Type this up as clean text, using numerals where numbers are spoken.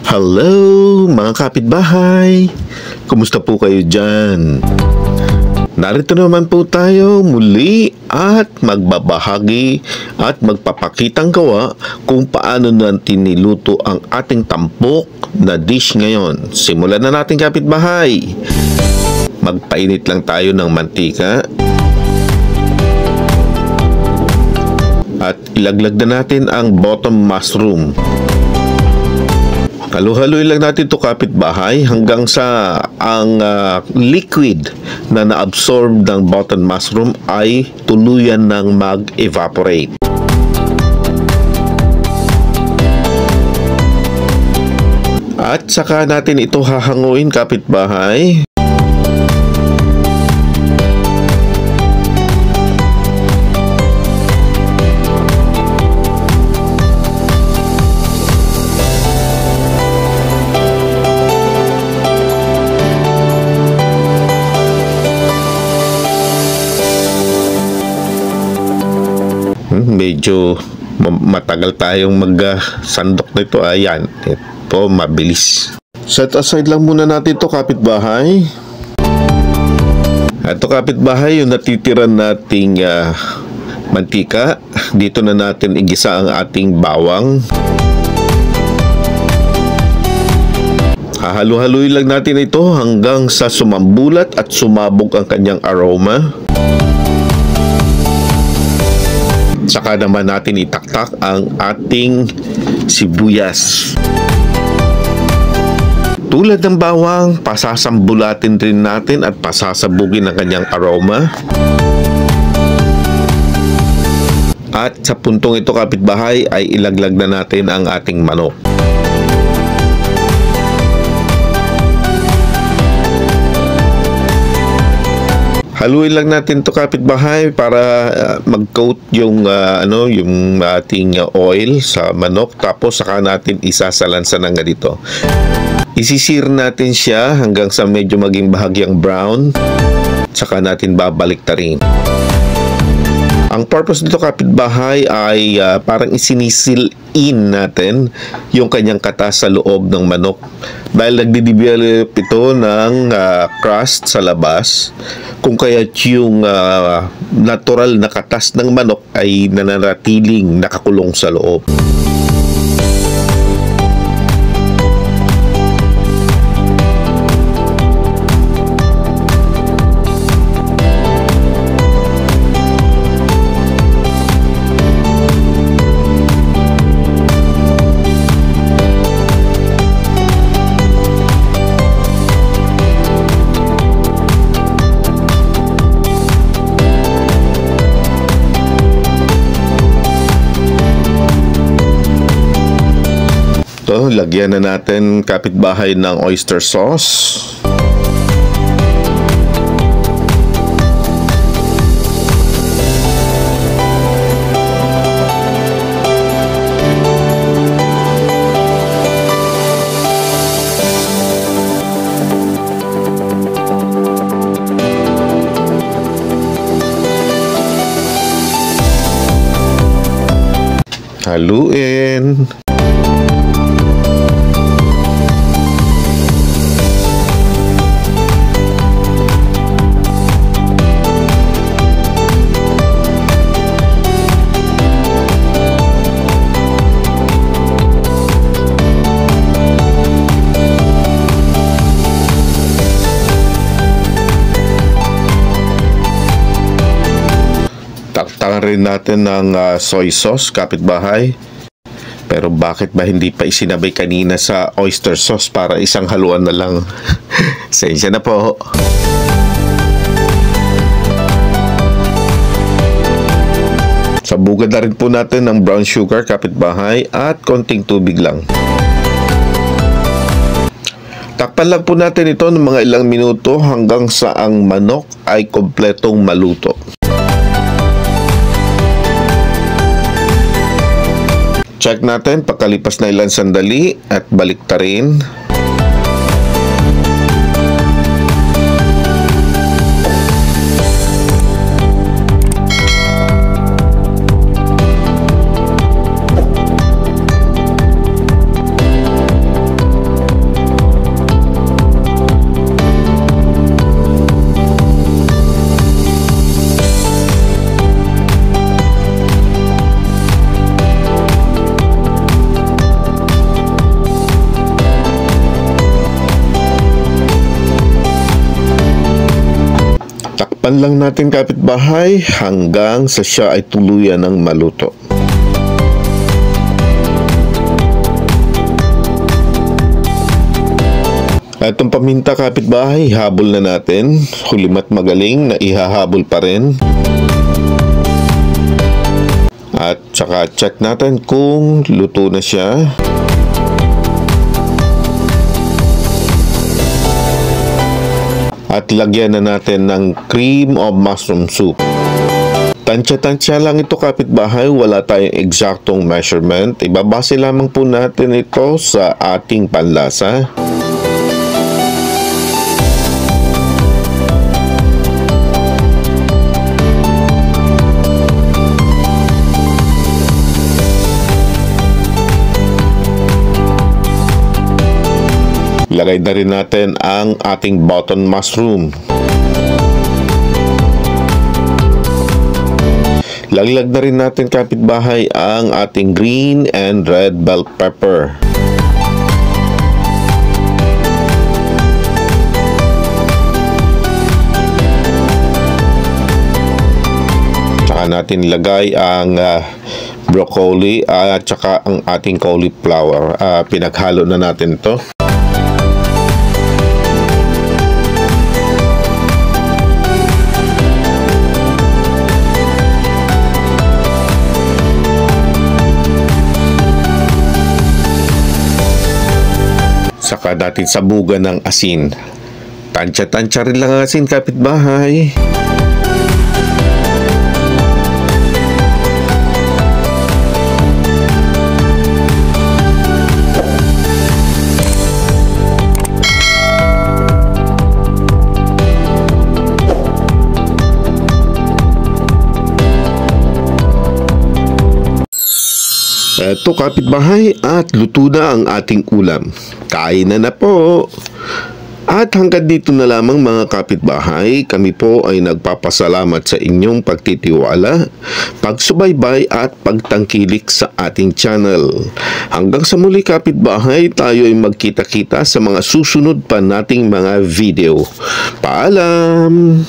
Hello mga kapitbahay! Kumusta po kayo dyan? Narito naman po tayo muli at magbabahagi at magpapakitang gawa kung paano natin niluto ang ating tampok na dish ngayon. Simulan na natin kapitbahay. Magpainit lang tayo ng mantika. At ilaglag na natin ang bottom mushroom. Halo-haloy lang natin ito kapitbahay hanggang sa ang liquid na na-absorb ng bottom mushroom ay tuluyan ng mag-evaporate. At saka natin ito hahanguin kapitbahay. Medyo matagal tayong mag-sandok nito. Ayan, ito mabilis. Set aside lang muna natin ito kapitbahay. Ito kapitbahay yung natitira nating mantika. Dito na natin igisa ang ating bawang. Hahalo-haloy lang natin ito hanggang sa sumambulat at sumabog ang kanyang aroma. Saka naman natin itaktak ang ating sibuyas. Tulad ng bawang, pasasambulatin rin natin at pasasabugin ang kanyang aroma. At sa puntong ito kapitbahay ay ilaglag na natin ang ating manok. Haluin lang natin to kapitbahay para mag-coat yung yung ating oil sa manok, tapos saka natin isasalansan ng ganito. Isisir natin siya hanggang sa medyo maging bahagyang brown, saka natin babaliktarin. Ang purpose nito kapitbahay ay parang isinisil in natin yung kanyang katas sa loob ng manok dahil nagde-develop ito ng crust sa labas, kung kaya yung natural na katas ng manok ay nananatiling nakakulong sa loob. Ito, lagyan na natin kapitbahay ng oyster sauce. Haluin. Taktakan rin natin ng soy sauce kapitbahay. Pero bakit ba hindi pa isinabay kanina sa oyster sauce para isang haluan na lang? Sensya na po. Sabugan na rin po natin ng brown sugar kapitbahay at konting tubig lang. Takpan lang po natin ito ng mga ilang minuto hanggang sa ang manok ay kompletong maluto. Check natin pagkalipas na ilang sandali at baliktarin. Takpan lang natin kapitbahay hanggang sa siya ay tuluyan ng maluto. Itong paminta kapitbahay, habol na natin. Hulimat magaling na ihahabol pa rin. At saka check natin kung luto na siya. At lagyan na natin ng cream of mushroom soup. Tansya-tansya lang ito kapitbahay, wala tayong eksaktong measurement. Ibabase lamang po natin ito sa ating panlasa. Lagay na rin natin ang ating button mushroom. Laglag na rin natin kapitbahay ang ating green and red bell pepper. Tsaka natin ilagay ang broccoli at tsaka ang ating cauliflower. Pinaghalo na natin to. Saka natin sabugan ng asin. Tansya-tansya rin lang ang asin kapitbahay. Eto kapitbahay, at luto na ang ating ulam. Kain na po. At hanggang dito na lamang mga kapitbahay, kami po ay nagpapasalamat sa inyong pagtitiwala, pagsubaybay at pagtangkilik sa ating channel. Hanggang sa muli kapitbahay, tayo ay magkita-kita sa mga susunod pa nating mga video. Paalam!